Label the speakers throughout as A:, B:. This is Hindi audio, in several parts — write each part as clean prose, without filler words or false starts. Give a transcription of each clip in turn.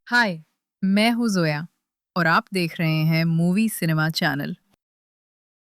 A: हाय, मैं हूँ जोया और आप देख रहे हैं movie cinema channel.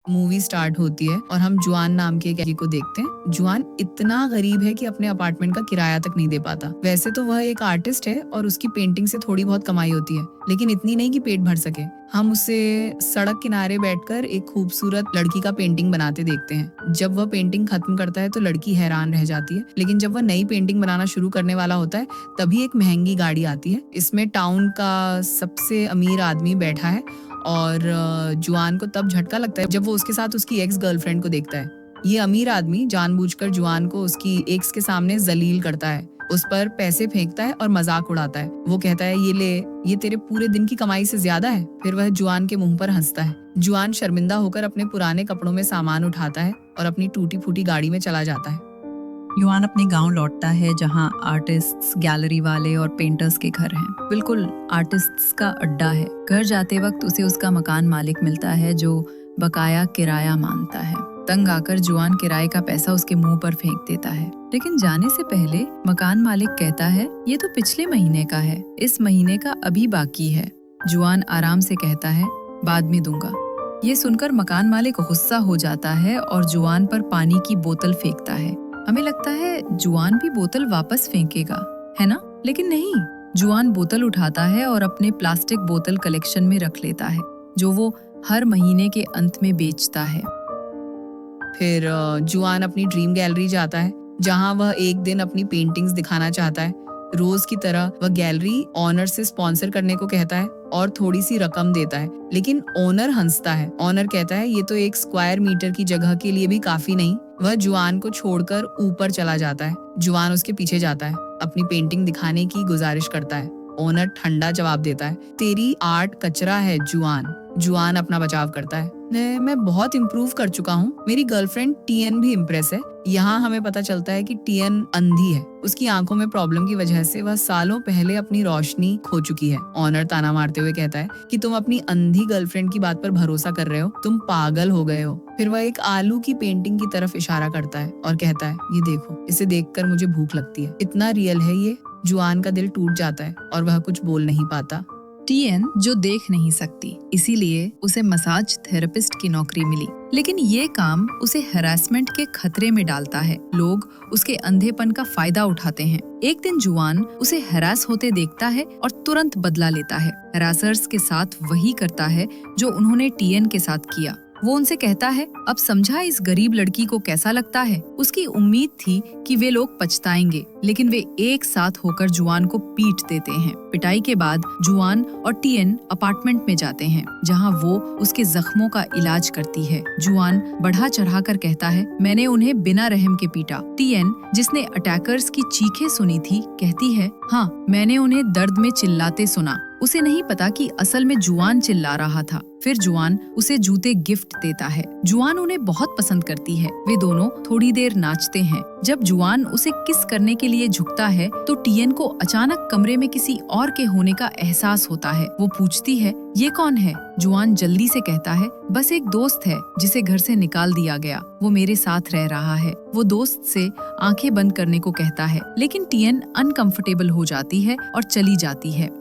B: Movie start होती है और हम जुआन नाम के एक लड़की को देखते हैं। जुआन इतना गरीब है कि अपने अपार्टमेंट का किराया तक नहीं दे पाता। वैसे तो वह एक आर्टिस्ट है और उसकी पेंटिंग से थोड़ी बहुत कमाई होती है, लेकिन इतनी नहीं कि पेट भर सके। हम उसे सड़क किनारे बैठकर एक खूबसूरत लड़की का पेंटिंग बनाते देखते हैं। जब वह पेंटिंग खत्म करता है तो लड़की हैरान रह जाती है, लेकिन जब वह नई पेंटिंग बनाना शुरू करने वाला होता है तभी एक महंगी गाड़ी आती है। इसमें टाउन का सबसे अमीर आदमी बैठा है और जुआन को तब झटका लगता है जब वो उसके साथ उसकी एक्स गर्लफ्रेंड को देखता है। ये अमीर आदमी जानबूझकर जुआन को उसकी एक्स के सामने जलील करता है, उस पर पैसे फेंकता है और मजाक उड़ाता है। वो कहता है, ये ले, ये तेरे पूरे दिन की कमाई से ज्यादा है। फिर वह जुआन के मुंह पर हंसता है। जुआन शर्मिंदा होकर अपने पुराने कपड़ों में सामान उठाता है और अपनी टूटी फूटी गाड़ी में चला जाता है।
C: युआन अपने गांव लौटता है जहां आर्टिस्ट्स, गैलरी वाले और पेंटर्स के घर हैं। बिल्कुल आर्टिस्ट्स का अड्डा है। घर जाते वक्त उसे उसका मकान मालिक मिलता है जो बकाया किराया मांगता है। तंग आकर जुआन किराए का पैसा उसके मुंह पर फेंक देता है, लेकिन जाने से पहले मकान मालिक कहता है, ये तो पिछले महीने का है, इस महीने का अभी बाकी है। जुआन आराम से कहता है, बाद में दूंगा। ये सुनकर मकान मालिक गुस्सा हो जाता है और जुआन पर पानी की बोतल फेंकता है। हमें लगता है जुआन भी बोतल वापस फेंकेगा, है ना? लेकिन नहीं, जुआन बोतल उठाता है और अपने प्लास्टिक बोतल कलेक्शन में रख लेता है, जो वो हर महीने के अंत में बेचता है।
B: फिर जुआन अपनी ड्रीम गैलरी जाता है, जहां वह एक दिन अपनी पेंटिंग्स दिखाना चाहता है। रोज की तरह वह गैलरी ऑनर से स्पॉन्सर करने को कहता है और थोड़ी सी रकम देता है, लेकिन ओनर हंसता है। ओनर कहता है, ये तो 1 स्क्वायर मीटर की जगह के लिए भी काफी नहीं। वह जुआन को छोड़कर ऊपर चला जाता है। जुआन उसके पीछे जाता है, अपनी पेंटिंग दिखाने की गुजारिश करता है। ओनर ठंडा जवाब देता है, तेरी आर्ट कचरा है जुआन। जुआन अपना बचाव करता है, मैं बहुत इम्प्रूव कर चुका हूँ। मेरी गर्लफ्रेंड टीएन भी इम्प्रेस है। यहाँ हमें पता चलता है कि टीएन अंधी है। उसकी आंखों में प्रॉब्लम की वजह से वह सालों पहले अपनी रोशनी खो चुकी है। ऑनर ताना मारते हुए कहता है कि तुम अपनी अंधी गर्लफ्रेंड की बात पर भरोसा कर रहे हो, तुम पागल हो गए हो। फिर वह एक आलू की पेंटिंग की तरफ इशारा करता है और कहता है, ये देखो, इसे देखकर मुझे भूख लगती है। इतना रियल है ये। जुआन का दिल टूट जाता है और वह कुछ बोल नहीं पाता।
C: टीएन जो देख नहीं सकती, इसीलिए उसे मसाज थेरेपिस्ट की नौकरी मिली, लेकिन ये काम उसे हैरेसमेंट के खतरे में डालता है। लोग उसके अंधेपन का फायदा उठाते हैं। एक दिन जुआन उसे हैरास होते देखता है और तुरंत बदला लेता है। हैरासर्स के साथ वही करता है जो उन्होंने टीएन के साथ किया। वो उनसे कहता है, अब समझा इस गरीब लड़की को कैसा लगता है। उसकी उम्मीद थी कि वे लोग पछताएंगे, लेकिन वे एक साथ होकर जुआन को पीट देते हैं। पिटाई के बाद जुआन और टीएन अपार्टमेंट में जाते हैं, जहां वो उसके जख्मों का इलाज करती है। जुआन बढ़ा चढ़ा कर कहता है, मैंने उन्हें बिना रहम के पीटा। टीएन, जिसने अटैकर्स की चीखें सुनी थी, कहती है, हाँ, मैंने उन्हें दर्द में चिल्लाते सुना। उसे नहीं पता कि असल में जुआन चिल्ला रहा था। फिर जुआन उसे जूते गिफ्ट देता है। जुआन उन्हें बहुत पसंद करती है। वे दोनों थोड़ी देर नाचते हैं। जब जुआन उसे किस करने के लिए झुकता है तो टीएन को अचानक कमरे में किसी और के होने का एहसास होता है। वो पूछती है, ये कौन है? जुआन जल्दी से कहता है, बस एक दोस्त है जिसे घर से निकाल दिया गया, वो मेरे साथ रह रहा है। वो दोस्त से आंखें बंद करने को कहता है, लेकिन टीएन अनकंफर्टेबल हो जाती है और चली जाती है।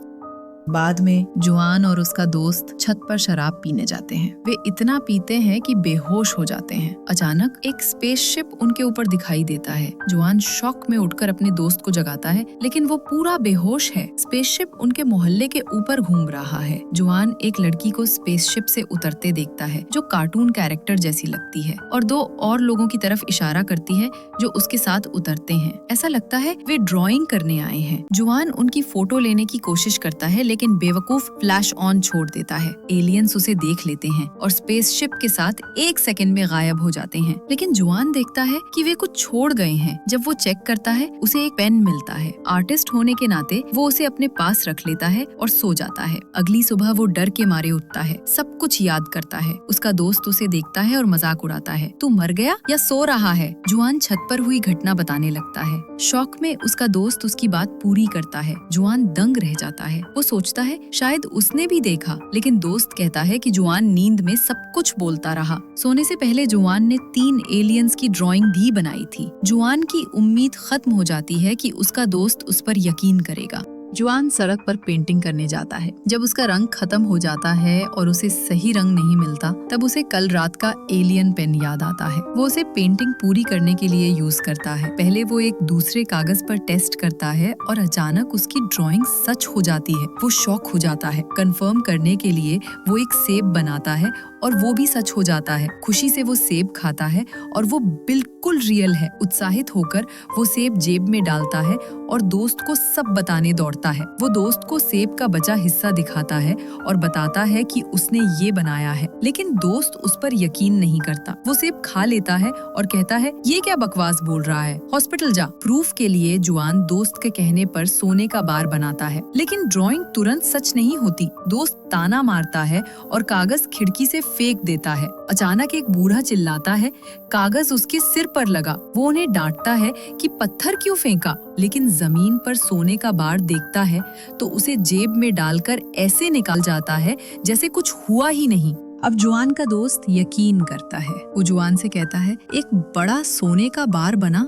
C: बाद में जुआन और उसका दोस्त छत पर शराब पीने जाते हैं। वे इतना पीते हैं कि बेहोश हो जाते हैं। अचानक एक स्पेसशिप उनके ऊपर दिखाई देता है। जुआन शॉक में उठकर अपने दोस्त को जगाता है, लेकिन वो पूरा बेहोश है। स्पेसशिप उनके मोहल्ले के ऊपर घूम रहा है। जुआन एक लड़की को स्पेसशिप से उतरते देखता है, जो कार्टून कैरेक्टर जैसी लगती है, और 2 और लोगों की तरफ इशारा करती है जो उसके साथ उतरते हैं। ऐसा लगता है वे ड्राइंग करने आए हैं। जुआन उनकी फोटो लेने की कोशिश करता है, लेकिन बेवकूफ फ्लैश ऑन छोड़ देता है। एलियंस उसे देख लेते हैं और स्पेसशिप के साथ 1 सेकंड में गायब हो जाते हैं। लेकिन जुआन देखता है कि वे कुछ छोड़ गए हैं। जब वो चेक करता है, उसे एक पेन मिलता है। आर्टिस्ट होने के नाते वो उसे अपने पास रख लेता है और सो जाता है। अगली सुबह वो डर के मारे उठता है, सब कुछ याद करता है। उसका दोस्त उसे देखता है और मजाक उड़ाता है, तू मर गया या सो रहा है? जुआन छत पर हुई घटना बताने लगता है। शौक में उसका दोस्त उसकी बात पूरी करता है। जुआन दंग रह जाता है। वो सोचता है शायद उसने भी देखा, लेकिन दोस्त कहता है कि जुआन नींद में सब कुछ बोलता रहा। सोने से पहले जुआन ने 3 एलियंस की ड्राइंग भी बनाई थी। जुआन की उम्मीद खत्म हो जाती है कि उसका दोस्त उस पर यकीन करेगा। जुआन सड़क पर पेंटिंग करने जाता है। जब उसका रंग खत्म हो जाता है और उसे सही रंग नहीं मिलता, तब उसे कल रात का एलियन पेन याद आता है। वो उसे पेंटिंग पूरी करने के लिए यूज करता है। पहले वो एक दूसरे कागज पर टेस्ट करता है और अचानक उसकी ड्राइंग सच हो जाती है। वो शॉक हो जाता है। कंफर्म करने के लिए वो एक सेब बनाता है और वो भी सच हो जाता है। खुशी से वो सेब खाता है और वो बिल्कुल रियल है। उत्साहित होकर वो सेब जेब में डालता है और दोस्त को सब बताने दौड़ता है। वो दोस्त को सेब का बचा हिस्सा दिखाता है और बताता है कि उसने ये बनाया है, लेकिन दोस्त उस पर यकीन नहीं करता। वो सेब खा लेता है और कहता है, ये क्या बकवास बोल रहा है, हॉस्पिटल जा। प्रूफ के लिए जुआन दोस्त के कहने पर सोने का बार बनाता है, लेकिन ड्राइंग तुरंत सच नहीं होती। दोस्त ताना मारता है और कागज खिड़की से फेंक देता है। अचानक एक बूढ़ा चिल्लाता है, कागज उसके सिर पर लगा। वो उन्हें डांटता है कि पत्थर क्यों फेंका, लेकिन जमीन पर सोने का बार देखता है तो उसे जेब में डालकर ऐसे निकाल जाता है जैसे कुछ हुआ ही नहीं।
A: अब जुआन का दोस्त यकीन करता है। वो जुआन से कहता है, एक बड़ा सोने का बार बना।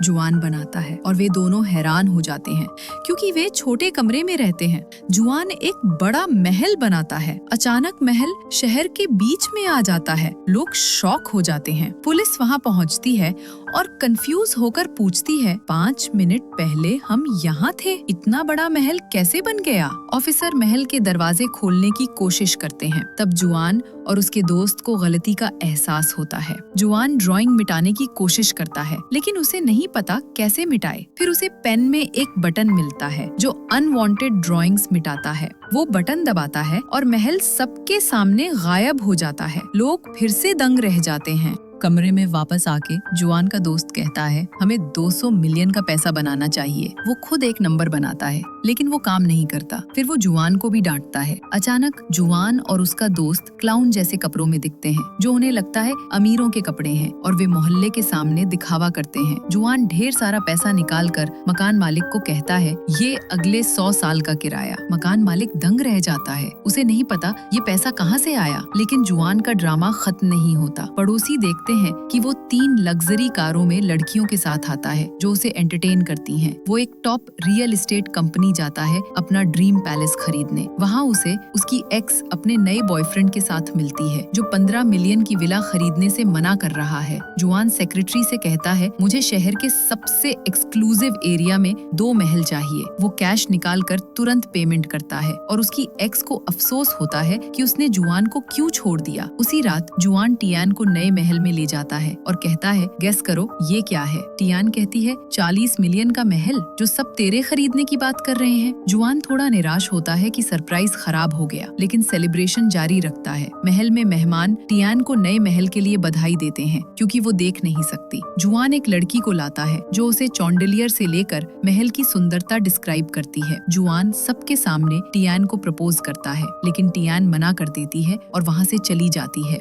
A: जुआन बनाता है और वे दोनों हैरान हो जाते हैं क्योंकि वे छोटे कमरे में रहते हैं। जुआन एक बड़ा महल बनाता है। अचानक महल शहर के बीच में आ जाता है। लोग शॉक हो जाते हैं। पुलिस वहां पहुंचती है और कंफ्यूज होकर पूछती है, 5 मिनट पहले हम यहाँ थे, इतना बड़ा महल कैसे बन गया? ऑफिसर महल के दरवाजे खोलने की कोशिश करते हैं। तब जुआन और उसके दोस्त को गलती का एहसास होता है। जुआन ड्राइंग मिटाने की कोशिश करता है, लेकिन उसे नहीं पता कैसे मिटाए। फिर उसे पेन में एक बटन मिलता है जो अनवांटेड ड्राइंग्स मिटाता है। वो बटन दबाता है और महल सबके सामने गायब हो जाता है। लोग फिर से दंग रह जाते हैं। कमरे में वापस आके जुआन का दोस्त कहता है, हमें 200 मिलियन का पैसा बनाना चाहिए। वो खुद एक नंबर बनाता है, लेकिन वो काम नहीं करता। फिर वो जुआन को भी डांटता है। अचानक जुआन और उसका दोस्त क्लाउन जैसे कपड़ों में दिखते हैं, जो उन्हें लगता है अमीरों के कपड़े हैं, और वे मोहल्ले के सामने दिखावा करते हैं। जुआन ढेर सारा पैसा निकाल कर मकान मालिक को कहता है, ये अगले 100 साल का किराया। मकान मालिक दंग रह जाता है। उसे नहीं पता ये पैसा कहाँ से आया, लेकिन जुआन का ड्रामा खत्म नहीं होता। पड़ोसी देखते हैं कि वो 3 लग्जरी कारों में लड़कियों के साथ आता है जो उसे एंटरटेन करती हैं। वो एक टॉप रियल एस्टेट कंपनी जाता है अपना ड्रीम पैलेस खरीदने। वहाँ उसे उसकी एक्स अपने नए बॉयफ्रेंड के साथ मिलती है जो 15 मिलियन की विला खरीदने से मना कर रहा है। जुआन सेक्रेटरी से कहता है, मुझे शहर के सबसे एक्सक्लूसिव एरिया में 2 महल चाहिए। वो कैश निकाल कर तुरंत पेमेंट करता है और उसकी एक्स को अफसोस होता है कि उसने जुआन को क्यों छोड़ दिया। उसी रात जुआन टियान को नए महल में ले जाता है और कहता है, गेस करो ये क्या है? टियान कहती है, 40 मिलियन का महल जो सब तेरे खरीदने की बात कर रहे हैं। जुआन थोड़ा निराश होता है कि सरप्राइज खराब हो गया, लेकिन सेलिब्रेशन जारी रखता है। महल में मेहमान टियान को नए महल के लिए बधाई देते हैं क्योंकि वो देख नहीं सकती। जुआन एक लड़की को लाता है जो उसे चौंडलियर से लेकर महल की सुंदरता डिस्क्राइब करती है। जुआन सबके सामने टियान को प्रपोज करता है, लेकिन टियान मना कर देती है और वहाँ से चली जाती है।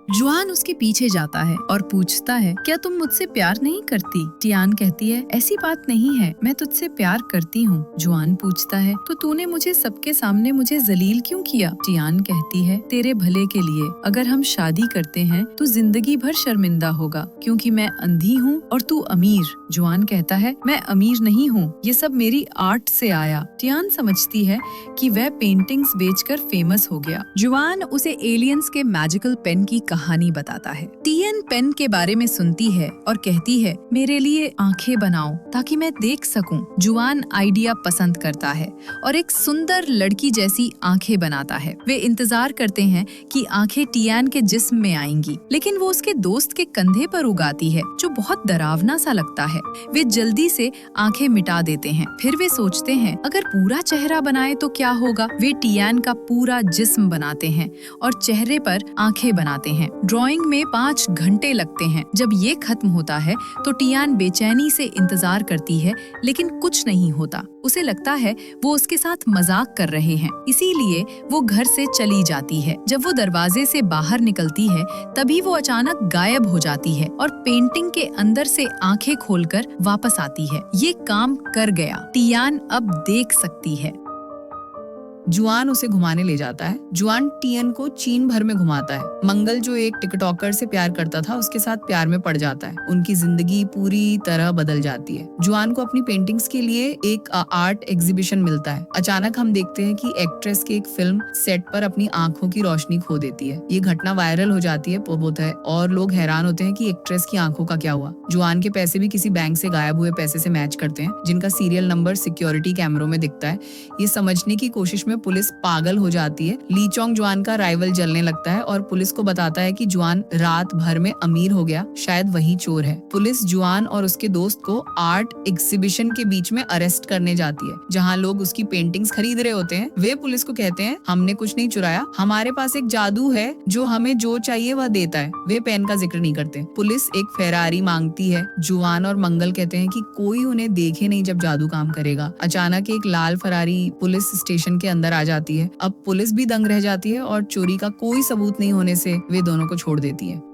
A: जुआन उसके पीछे जाता है और पूछता है, क्या तुम मुझसे प्यार नहीं करती? टियान कहती है, ऐसी बात नहीं है, मैं तुझसे प्यार करती हूँ। जुआन पूछता है, तो तूने मुझे सबके सामने मुझे जलील क्यों किया? टियान कहती है, तेरे भले के लिए। अगर हम शादी करते हैं तो जिंदगी भर शर्मिंदा होगा क्योंकि मैं अंधी हूँ और तू अमीर। जुआन कहता है, मैं अमीर नहीं हूँ, ये सब मेरी आर्ट से आया। टियान समझती है कि वह पेंटिंग्स बेचकर फेमस हो गया। जुआन उसे एलियंस के मैजिकल पेन की कहानी बताता है। टियान पेन के बारे में सुनती है और कहती है, मेरे लिए आंखें बनाओ ताकि मैं देख सकूं। जुआन आइडिया पसंद करता है और एक सुंदर लड़की जैसी आंखें बनाता है। वे इंतजार करते हैं कि आंखें टियान के जिस्म में आएंगी, लेकिन वो उसके दोस्त के कंधे पर उगाती है जो बहुत डरावना सा लगता है। वे जल्दी से आंखें मिटा देते हैं। फिर वे सोचते हैं, अगर पूरा चेहरा बनाए तो क्या होगा? वे टियान का पूरा जिस्म बनाते हैं और चेहरे पर आंखें बनाते हैं। ड्राइंग में 5 घंटे लगते हैं। जब ये खत्म होता है तो टियान बेचैनी से इंतजार करती है, लेकिन कुछ नहीं होता। उसे लगता है वो उसके साथ मजाक कर रहे हैं, इसीलिए वो घर से चली जाती है। जब वो दरवाजे से बाहर निकलती है तभी वो अचानक गायब हो जाती है और पेंटिंग के अंदर से आंखें खोलकर वापस आती है। ये काम कर गया। टियान अब देख सकती है।
B: जुआन उसे घुमाने ले जाता है। जुआन टियन को चीन भर में घुमाता है। मंगल जो एक टिकटॉकर से प्यार करता था उसके साथ प्यार में पड़ जाता है। उनकी जिंदगी पूरी तरह बदल जाती है। जुआन को अपनी पेंटिंग्स के लिए एक आर्ट एग्जीबिशन मिलता है। अचानक हम देखते हैं कि एक्ट्रेस की एक फिल्म सेट पर अपनी आंखों की रोशनी खो देती है। ये घटना वायरल हो जाती है और लोग हैरान होते हैं कि एक्ट्रेस की आंखों का क्या हुआ। जुआन के पैसे भी किसी बैंक से गायब हुए पैसे से मैच करते हैं जिनका सीरियल नंबर सिक्योरिटी कैमरों में दिखता है। ये समझने की कोशिश में पुलिस पागल हो जाती है। ली चोंग जुआन का राइवल जलने लगता है और पुलिस को बताता है कि जुआन रात भर में अमीर हो गया, शायद वही चोर है। पुलिस जुआन और उसके दोस्त को आर्ट एग्जीबिशन के बीच में अरेस्ट करने जाती है जहां लोग उसकी पेंटिंग्स खरीद रहे होते हैं। वे पुलिस को कहते हैं हमने कुछ नहीं चुराया, हमारे पास एक जादू है जो हमें जो चाहिए वह देता है। वे पेन का जिक्र नहीं करते। पुलिस एक फेरारी मांगती है। जुआन और मंगल कहते हैं कि कोई उन्हें देखे नहीं जब जादू काम करेगा। अचानक एक लाल फरारी पुलिस स्टेशन के अंदर आ जाती है। अब पुलिस भी दंग रह जाती है और चोरी का कोई सबूत नहीं होने से वे दोनों को छोड़ देती है।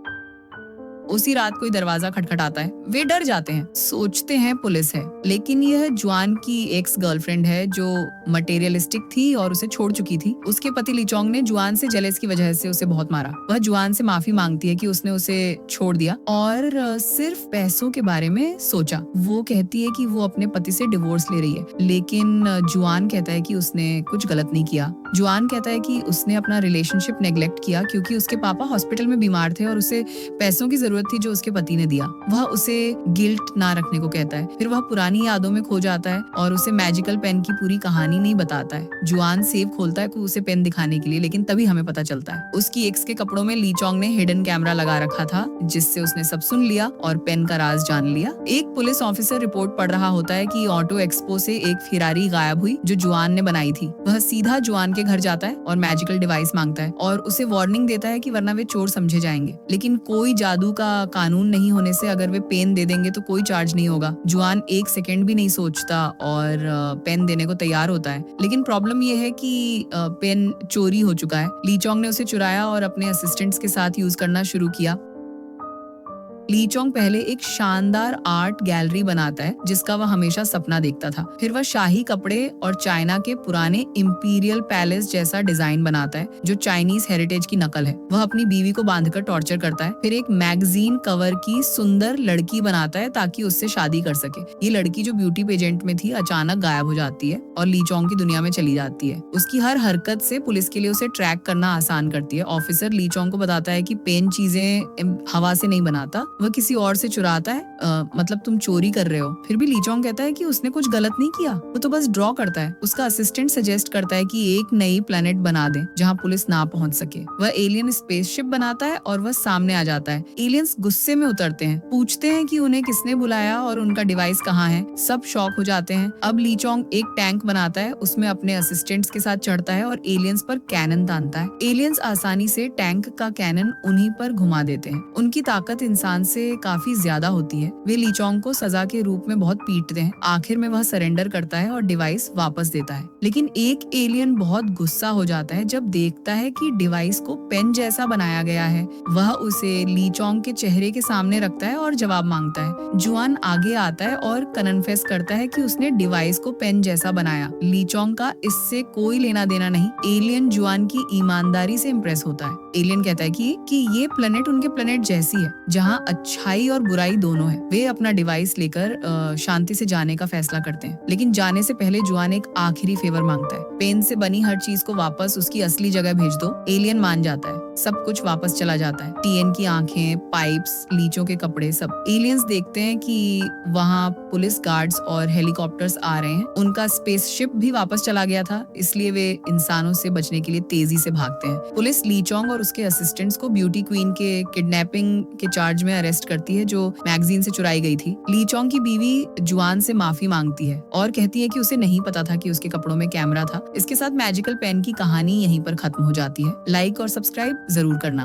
B: उसी रात कोई दरवाजा खटखटाता है। वे डर जाते हैं, सोचते हैं पुलिस है, लेकिन यह जुआन की एक्स गर्लफ्रेंड है जो मटेरियलिस्टिक थी और उसे छोड़ चुकी थी। उसके पति ली चोंग ने जुआन से जेलस की वजह से उसे बहुत मारा। वह जुआन से माफी मांगती है कि उसने उसे छोड़ दिया और सिर्फ पैसों के बारे में सोचा। वो कहती है कि वो अपने पति से डिवोर्स ले रही है, लेकिन जुआन कहता है कि उसने कुछ गलत नहीं किया। जुआन कहता है कि उसने अपना रिलेशनशिप नेग्लेक्ट किया क्योंकि उसके पापा हॉस्पिटल में बीमार थे और उसे पैसों की जरूरत थी जो उसके पति ने दिया। वह उसे गिल्ट ना रखने को कहता है। फिर वह पुरानी यादों में खो जाता है और उसे मैजिकल पेन की पूरी कहानी नहीं बताता है। जुआन सेफ खोलता है उसे पेन दिखाने के लिए, लेकिन तभी हमें पता चलता है उसकी एक्स के कपड़ों में ली चोंग ने हिडन कैमरा लगा रखा था जिससे उसने सब सुन लिया और पेन का राज जान लिया। एक पुलिस ऑफिसर रिपोर्ट पढ़ रहा होता है कि ऑटो एक्सपो से एक फेरारी गायब हुई जो जुआन ने बनाई थी। वह सीधा जुआन के घर जाता है और मैजिकल डिवाइस मांगता है और उसे वार्निंग देता है कि वरना वे चोर समझे जाएंगे। लेकिन कोई जादू का कानून नहीं होने से अगर वे पेन दे देंगे तो कोई चार्ज नहीं होगा। जुआन एक सेकंड भी नहीं सोचता और पेन देने को तैयार होता है। लेकिन प्रॉब्लम यह है कि पेन चोरी हो चुका है। ली चोंग ने उसे चुराया और अपने असिस्टेंट्स के साथ यूज करना शुरू किया। ली चोंग पहले एक शानदार आर्ट गैलरी बनाता है जिसका वह हमेशा सपना देखता था। फिर वह शाही कपड़े और चाइना के पुराने इंपीरियल पैलेस जैसा डिजाइन बनाता है जो चाइनीज हेरिटेज की नकल है। वह अपनी बीवी को बांधकर टॉर्चर करता है। फिर एक मैगजीन कवर की सुंदर लड़की बनाता है ताकि उससे शादी कर सके। ये लड़की जो ब्यूटी पेजेंट में थी अचानक गायब हो जाती है और ली चोंग की दुनिया में चली जाती है। उसकी हर हरकत से पुलिस के लिए उसे ट्रैक करना आसान करती है। ऑफिसर ली चोंग को बताता है कि पेन चीजें हवा से नहीं बनाता, वह किसी और से चुराता है। मतलब तुम चोरी कर रहे हो। फिर भी ली चोंग कहता है कि उसने कुछ गलत नहीं किया, वो तो बस ड्रॉ करता है। उसका असिस्टेंट सजेस्ट करता है कि एक नई प्लेनेट बना दे जहां पुलिस ना पहुंच सके। वह एलियन स्पेसशिप बनाता है और वह सामने आ जाता है। एलियंस गुस्से में उतरते हैं, पूछते हैं कि उन्हें किसने बुलाया और उनका डिवाइस कहाँ है। सब शॉक हो जाते हैं। अब ली चोंग एक टैंक बनाता है, उसमें अपने असिस्टेंट्स के साथ चढ़ता है और एलियंस पर कैनन तानता है। एलियंस आसानी से टैंक का कैनन उन्हीं पर घुमा देते हैं। उनकी ताकत इंसान से काफी ज्यादा होती है। वे ली चोंग को सजा के रूप में बहुत पीटते हैं। आखिर में वह सरेंडर करता है और डिवाइस वापस देता है। लेकिन एक एलियन बहुत गुस्सा हो जाता है जब देखता है कि डिवाइस को पेन जैसा बनाया गया है। वह उसे ली चोंग के चेहरे के सामने रखता है और जवाब मांगता है। जुआन आगे आता है और कन्फेस करता है कि उसने डिवाइस को पेन जैसा बनाया। ली चोंग का इससे कोई लेना देना नहीं। एलियन जुआन की ईमानदारी से इम्प्रेस होता है। एलियन कहता है कि ये प्लेनेट उनके प्लेनेट जैसी है जहाँ अच्छाई और बुराई दोनों है। वे अपना डिवाइस लेकर शांति से जाने का फैसला करते हैं। लेकिन जाने से पहले जुआन एक आखिरी फेवर मांगता है। पेन से बनी हर चीज को वापस उसकी असली जगह भेज दो। एलियन मान जाता है। सब कुछ वापस चला जाता है। टीएन की आंखें, पाइप्स, लीचों के कपड़े, सब। एलियंस देखते हैं कि वहाँ पुलिस गार्ड्स और हेलीकॉप्टर्स आ रहे हैं। उनका स्पेसशिप भी वापस चला गया था, इसलिए वे इंसानों से बचने के लिए तेजी से भागते हैं। पुलिस ली चोंग और उसके असिस्टेंट्स को ब्यूटी क्वीन के किडनैपिंग के चार्ज में अरेस्ट करती है जो मैगजीन से चुराई गई थी। ली चोंग की बीवी जुआन से माफी मांगती है और कहती है कि उसे नहीं पता था कि उसके कपड़ों में कैमरा था। इसके साथ मैजिकल पेन की कहानी यहीं पर खत्म हो जाती है। लाइक और सब्सक्राइब जरूर करना।